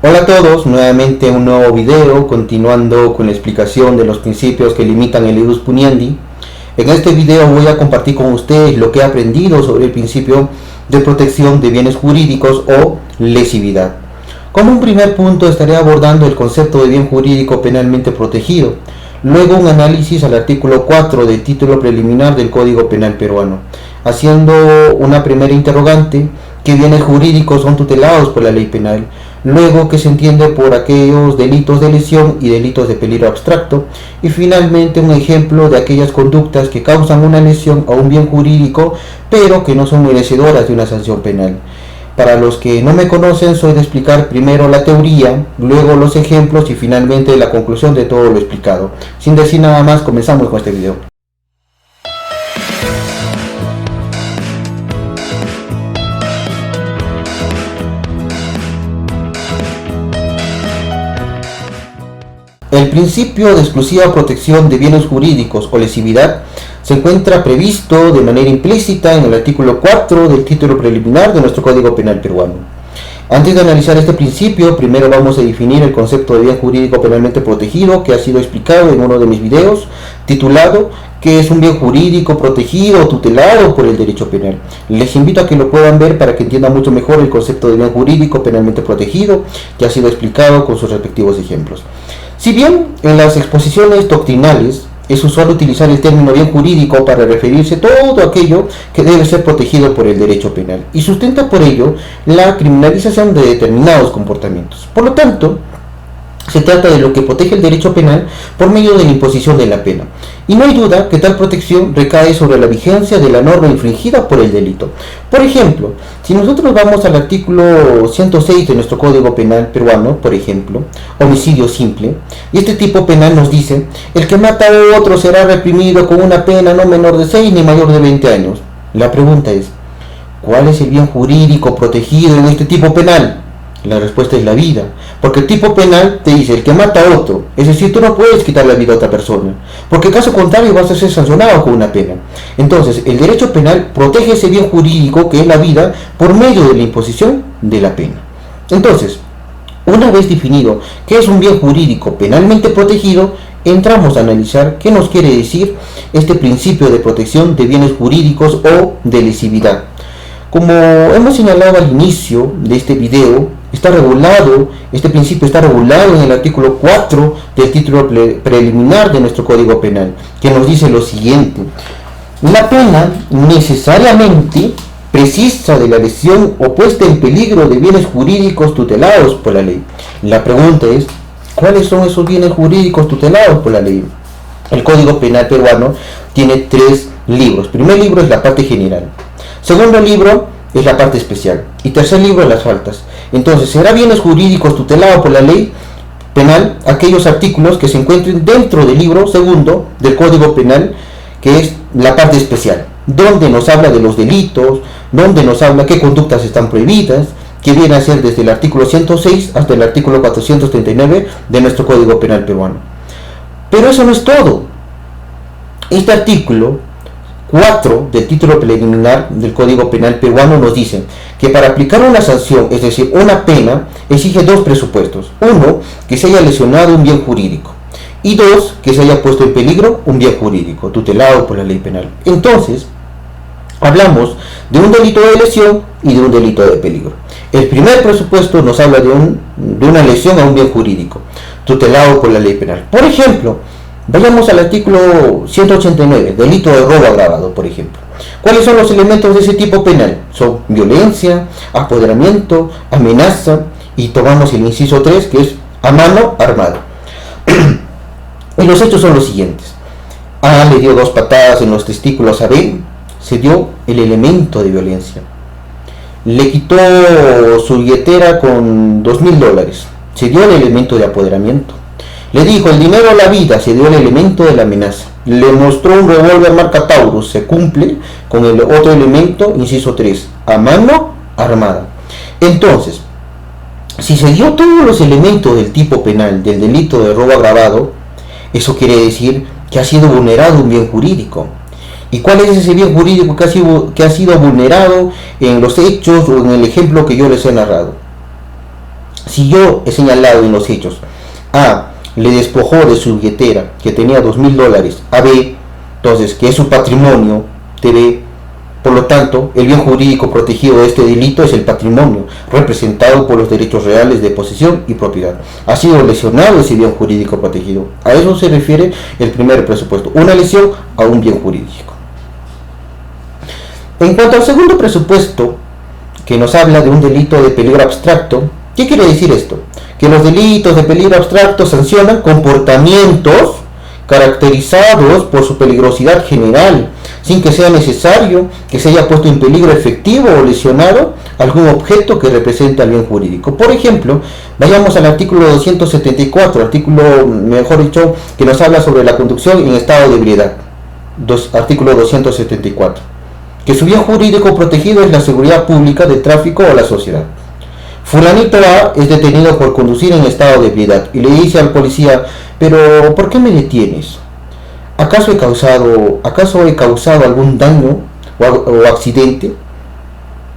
Hola a todos, nuevamente un nuevo video continuando con la explicación de los principios que limitan el ius puniendi. En este video voy a compartir con ustedes lo que he aprendido sobre el principio de protección de bienes jurídicos o lesividad. Como un primer punto estaré abordando el concepto de bien jurídico penalmente protegido, luego un análisis al artículo 4 del título preliminar del Código Penal peruano, haciendo una primera interrogante: ¿qué bienes jurídicos son tutelados por la ley penal? Luego, ¿qué se entiende por aquellos delitos de lesión y delitos de peligro abstracto? Y finalmente, un ejemplo de aquellas conductas que causan una lesión a un bien jurídico, pero que no son merecedoras de una sanción penal. Para los que no me conocen, soy de explicar primero la teoría, luego los ejemplos y finalmente la conclusión de todo lo explicado. Sin decir nada más, comenzamos con este video. El principio de exclusiva protección de bienes jurídicos o lesividad se encuentra previsto de manera implícita en el artículo 4 del título preliminar de nuestro Código Penal peruano. Antes de analizar este principio, primero vamos a definir el concepto de bien jurídico penalmente protegido, que ha sido explicado en uno de mis videos, titulado ¿qué es un bien jurídico protegido o tutelado por el derecho penal? Les invito a que lo puedan ver para que entiendan mucho mejor el concepto de bien jurídico penalmente protegido, que ha sido explicado con sus respectivos ejemplos. Si bien en las exposiciones doctrinales es usual utilizar el término bien jurídico para referirse a todo aquello que debe ser protegido por el derecho penal y sustenta por ello la criminalización de determinados comportamientos. Por lo tanto, se trata de lo que protege el derecho penal por medio de la imposición de la pena. Y no hay duda que tal protección recae sobre la vigencia de la norma infringida por el delito. Por ejemplo, si nosotros vamos al artículo 106 de nuestro Código Penal peruano, por ejemplo, homicidio simple, y este tipo penal nos dice: el que mata a otro será reprimido con una pena no menor de 6 ni mayor de 20 años. La pregunta es: ¿cuál es el bien jurídico protegido en este tipo penal? La respuesta es la vida, porque el tipo penal te dice el que mata a otro, es decir, tú no puedes quitar la vida a otra persona, porque caso contrario vas a ser sancionado con una pena. Entonces, el derecho penal protege ese bien jurídico que es la vida por medio de la imposición de la pena. Entonces, una vez definido qué es un bien jurídico penalmente protegido, entramos a analizar qué nos quiere decir este principio de protección de bienes jurídicos o de lesividad. Como hemos señalado al inicio de este video, este principio está regulado en el artículo 4 del título preliminar de nuestro Código Penal, que nos dice lo siguiente: la pena necesariamente precisa de la lesión o puesta en peligro de bienes jurídicos tutelados por la ley. La pregunta es: ¿cuáles son esos bienes jurídicos tutelados por la ley? El Código Penal peruano tiene 3 libros. Primer libro es la parte general. Segundo libro es la parte especial. Y tercer libro, las faltas. Entonces, será bienes jurídicos tutelados por la ley penal aquellos artículos que se encuentren dentro del libro segundo del Código Penal, que es la parte especial, donde nos habla de los delitos, donde nos habla qué conductas están prohibidas, que viene a ser desde el artículo 106 hasta el artículo 439 de nuestro Código Penal peruano. Pero eso no es todo. Este artículo 4 del título preliminar del Código Penal peruano nos dice que para aplicar una sanción, es decir, una pena, exige 2 presupuestos. 1, que se haya lesionado un bien jurídico, y 2, que se haya puesto en peligro un bien jurídico tutelado por la ley penal. Entonces, hablamos de un delito de lesión y de un delito de peligro. El primer presupuesto nos habla de una lesión a un bien jurídico tutelado por la ley penal. Por ejemplo, vayamos al artículo 189, delito de robo agravado, por ejemplo. ¿Cuáles son los elementos de ese tipo penal? Son violencia, apoderamiento, amenaza, y tomamos el inciso 3, que es a mano armada. Y los hechos son los siguientes: A le dio 2 patadas en los testículos a B, se dio el elemento de violencia. Le quitó su billetera con $2,000, se dio el elemento de apoderamiento. Le dijo el dinero o la vida, se dio el elemento de la amenaza. Le mostró un revólver marca Taurus, se cumple con el otro elemento, inciso 3, a mano armada. Entonces, si se dio todos los elementos del tipo penal del delito de robo agravado, eso quiere decir que ha sido vulnerado un bien jurídico. ¿Y cuál es ese bien jurídico que ha sido vulnerado en los hechos o en el ejemplo que yo les he narrado? Si yo he señalado en los hechos, A le despojó de su billetera, que tenía $2.000, a B, entonces, que es su patrimonio de B, por lo tanto, el bien jurídico protegido de este delito es el patrimonio, representado por los derechos reales de posesión y propiedad. Ha sido lesionado ese bien jurídico protegido. A eso se refiere el primer presupuesto, una lesión a un bien jurídico. En cuanto al segundo presupuesto, que nos habla de un delito de peligro abstracto, ¿qué quiere decir esto? Que los delitos de peligro abstracto sancionan comportamientos caracterizados por su peligrosidad general, sin que sea necesario que se haya puesto en peligro efectivo o lesionado algún objeto que representa el bien jurídico. Por ejemplo, vayamos al artículo 274, artículo, mejor dicho, que nos habla sobre la conducción en estado de ebriedad. Artículo 274. Que su bien jurídico protegido es la seguridad pública de tráfico o la sociedad. Fulanito A es detenido por conducir en estado de ebriedad y le dice al policía: pero ¿por qué me detienes? ¿Acaso he causado algún daño o accidente?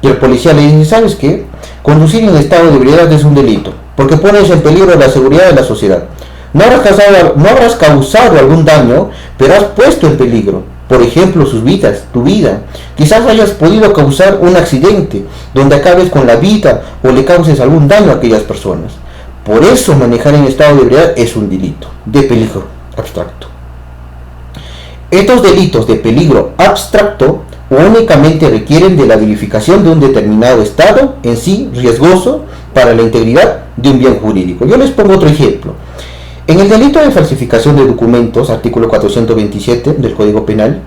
Y el policía le dice: ¿sabes qué? Conducir en estado de ebriedad es un delito, porque pones en peligro la seguridad de la sociedad. No habrás causado algún daño, pero has puesto en peligro, por ejemplo, sus vidas, tu vida. Quizás hayas podido causar un accidente donde acabes con la vida o le causes algún daño a aquellas personas. Por eso manejar en estado de ebriedad es un delito de peligro abstracto. Estos delitos de peligro abstracto únicamente requieren de la verificación de un determinado estado en sí riesgoso para la integridad de un bien jurídico. Yo les pongo otro ejemplo. En el delito de falsificación de documentos, artículo 427 del Código Penal,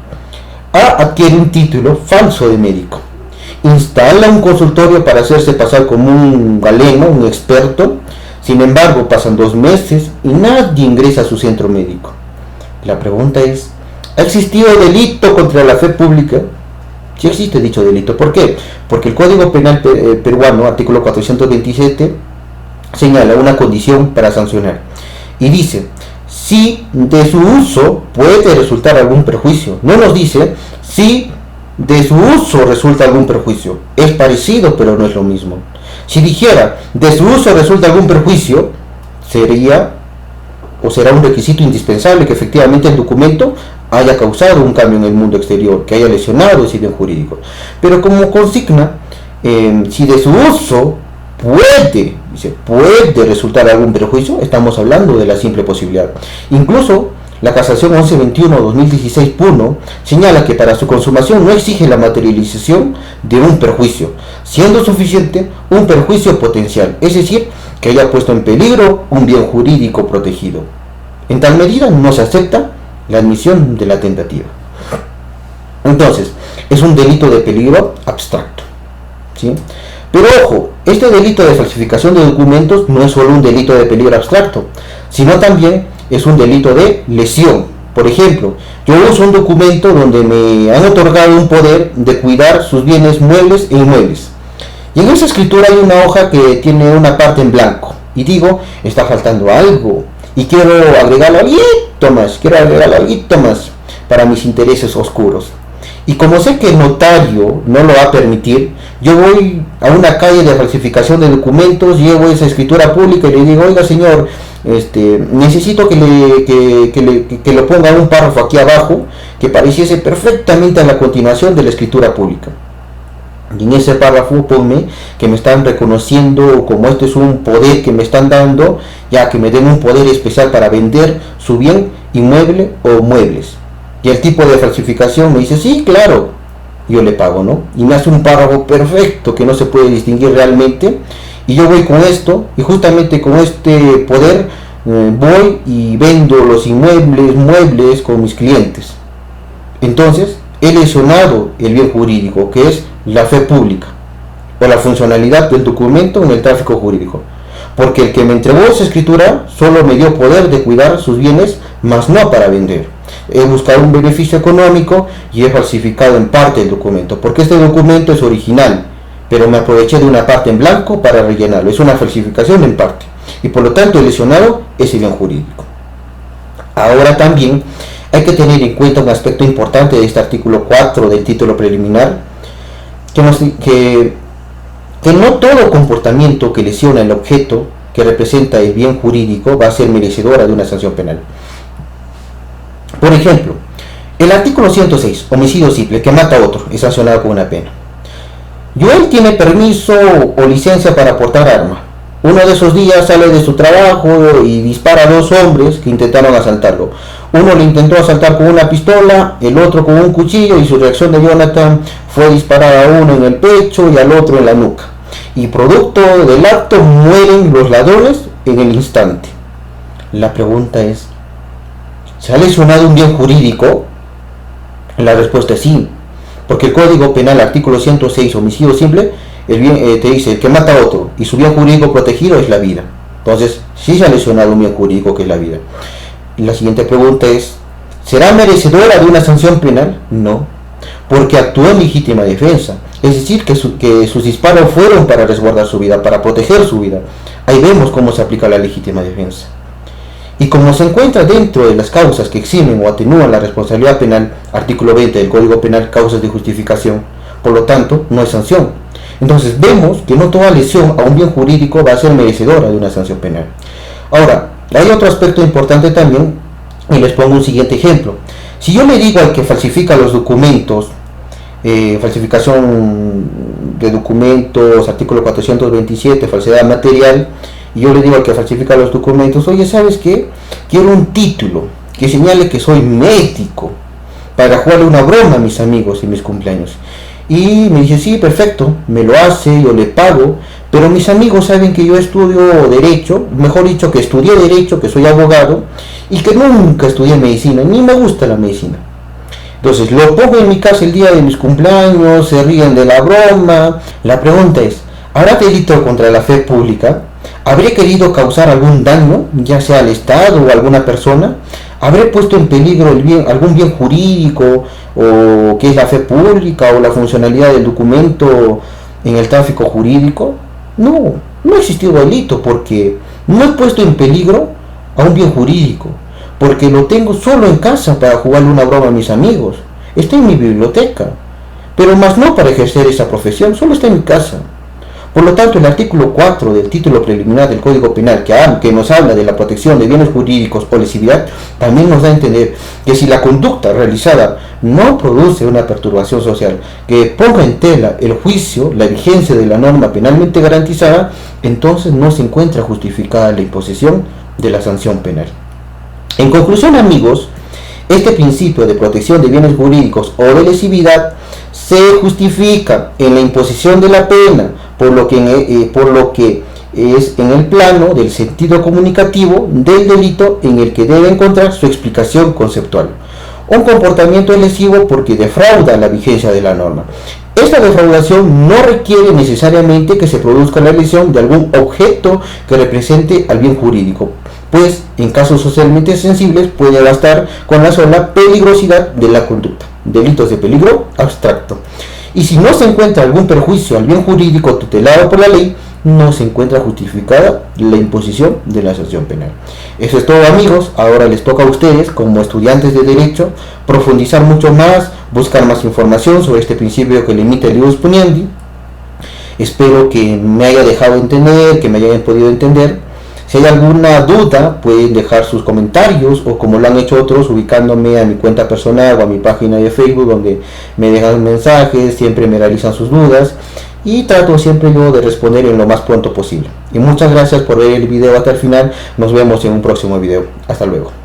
A adquiere un título falso de médico, instala un consultorio para hacerse pasar como un galeno, un experto. Sin embargo, pasan 2 meses y nadie ingresa a su centro médico. La pregunta es: ¿ha existido delito contra la fe pública? Sí existe dicho delito. ¿Por qué? Porque el Código Penal peruano, artículo 427, señala una condición para sancionar. Y dice: si de su uso puede resultar algún perjuicio. No nos dice si de su uso resulta algún perjuicio. Es parecido, pero no es lo mismo. Si dijera de su uso resulta algún perjuicio, será un requisito indispensable que efectivamente el documento haya causado un cambio en el mundo exterior, que haya lesionado ese bien jurídico. Pero como consigna, si de su uso puede resultar algún perjuicio, estamos hablando de la simple posibilidad. Incluso la casación 1121-2016 Puno señala que para su consumación no exige la materialización de un perjuicio, siendo suficiente un perjuicio potencial, es decir, que haya puesto en peligro un bien jurídico protegido. En tal medida no se acepta la admisión de la tentativa. Entonces, es un delito de peligro abstracto, ¿sí? Pero ojo, este delito de falsificación de documentos no es solo un delito de peligro abstracto, sino también es un delito de lesión. Por ejemplo, yo uso un documento donde me han otorgado un poder de cuidar sus bienes muebles e inmuebles. Y en esa escritura hay una hoja que tiene una parte en blanco. Y digo, está faltando algo. Y quiero agregarle algo más para mis intereses oscuros. Y como sé que el notario no lo va a permitir, yo voy a una calle de falsificación de documentos, llevo esa escritura pública y le digo: oiga señor, necesito que lo ponga un párrafo aquí abajo que pareciese perfectamente a la continuación de la escritura pública. Y en ese párrafo ponme que me están reconociendo como este es un poder que me están dando, ya que me den un poder especial para vender su bien inmueble o muebles. Y el tipo de falsificación me dice: sí, claro, yo le pago, ¿no? Y me hace un párrafo perfecto que no se puede distinguir realmente. Y yo voy con esto, y justamente con este poder voy y vendo los muebles con mis clientes. Entonces, he lesionado el bien jurídico, que es la fe pública, o la funcionalidad del documento en el tráfico jurídico. Porque el que me entregó esa escritura solo me dio poder de cuidar sus bienes, mas no para vender. He buscado un beneficio económico y he falsificado en parte el documento, porque este documento es original, pero me aproveché de una parte en blanco para rellenarlo. Es una falsificación en parte, y por lo tanto he lesionado ese bien jurídico. Ahora también hay que tener en cuenta un aspecto importante de este artículo 4 del título preliminar, que no todo comportamiento que lesiona el objeto que representa el bien jurídico va a ser merecedora de una sanción penal. Por ejemplo, el artículo 106, homicidio simple, que mata a otro, es sancionado con una pena. Joel tiene permiso o licencia para portar arma. Uno de esos días sale de su trabajo y dispara a dos hombres que intentaron asaltarlo. Uno lo intentó asaltar con una pistola, el otro con un cuchillo, y su reacción de Jonathan fue disparar a uno en el pecho y al otro en la nuca. Y producto del acto mueren los ladrones en el instante. La pregunta es, ¿se ha lesionado un bien jurídico? La respuesta es sí, porque el Código Penal, artículo 106, homicidio simple, el bien, te dice el que mata a otro y su bien jurídico protegido es la vida. Entonces, sí se ha lesionado un bien jurídico que es la vida. Y la siguiente pregunta es, ¿será merecedora de una sanción penal? No, porque actuó en legítima defensa. Es decir, que sus disparos fueron para resguardar su vida, para proteger su vida. Ahí vemos cómo se aplica la legítima defensa. Y como se encuentra dentro de las causas que eximen o atenúan la responsabilidad penal, artículo 20 del Código Penal, causas de justificación, por lo tanto, no hay sanción. Entonces vemos que no toda lesión a un bien jurídico va a ser merecedora de una sanción penal. Ahora, hay otro aspecto importante también, y les pongo un siguiente ejemplo. Si yo le digo al que falsifica los documentos, falsificación de documentos, artículo 427, falsedad material, y yo le digo al que falsifica los documentos, oye, ¿sabes qué? Quiero un título que señale que soy médico para jugarle una broma a mis amigos en mis cumpleaños. Y me dice, sí, perfecto, me lo hace, yo le pago, pero mis amigos saben que yo estudio Derecho, mejor dicho, que estudié Derecho, que soy abogado, y que nunca estudié medicina, ni me gusta la medicina. Entonces lo pongo en mi casa el día de mis cumpleaños, se ríen de la broma. La pregunta es, ¿habrá delito contra la fe pública? ¿Habré querido causar algún daño, ya sea al Estado o a alguna persona? ¿Habré puesto en peligro algún bien jurídico, o que es la fe pública, o la funcionalidad del documento en el tráfico jurídico? No, no ha existido delito, porque no he puesto en peligro a un bien jurídico, porque lo tengo solo en casa para jugarle una broma a mis amigos. Está en mi biblioteca, pero más no para ejercer esa profesión, solo está en mi casa. Por lo tanto, el artículo 4 del título preliminar del Código Penal, que nos habla de la protección de bienes jurídicos o lesividad, también nos da a entender que si la conducta realizada no produce una perturbación social que ponga en tela el juicio, la vigencia de la norma penalmente garantizada, entonces no se encuentra justificada la imposición de la sanción penal. En conclusión, amigos, este principio de protección de bienes jurídicos o de lesividad se justifica en la imposición de la pena, por lo que es en el plano del sentido comunicativo del delito en el que debe encontrar su explicación conceptual. Un comportamiento es lesivo porque defrauda la vigencia de la norma. Esta defraudación no requiere necesariamente que se produzca la lesión de algún objeto que represente al bien jurídico, pues en casos socialmente sensibles puede bastar con la sola peligrosidad de la conducta, delitos de peligro abstracto. Y si no se encuentra algún perjuicio al bien jurídico tutelado por la ley, no se encuentra justificada la imposición de la sanción penal. Eso es todo, amigos. Ahora les toca a ustedes, como estudiantes de Derecho, profundizar mucho más, buscar más información sobre este principio que limita el ius puniendi. Espero que me haya dejado entender, que me hayan podido entender. Si hay alguna duda, pueden dejar sus comentarios, o como lo han hecho otros, ubicándome a mi cuenta personal o a mi página de Facebook, donde me dejan mensajes, siempre me realizan sus dudas y trato siempre yo de responder en lo más pronto posible. Y muchas gracias por ver el video hasta el final. Nos vemos en un próximo video. Hasta luego.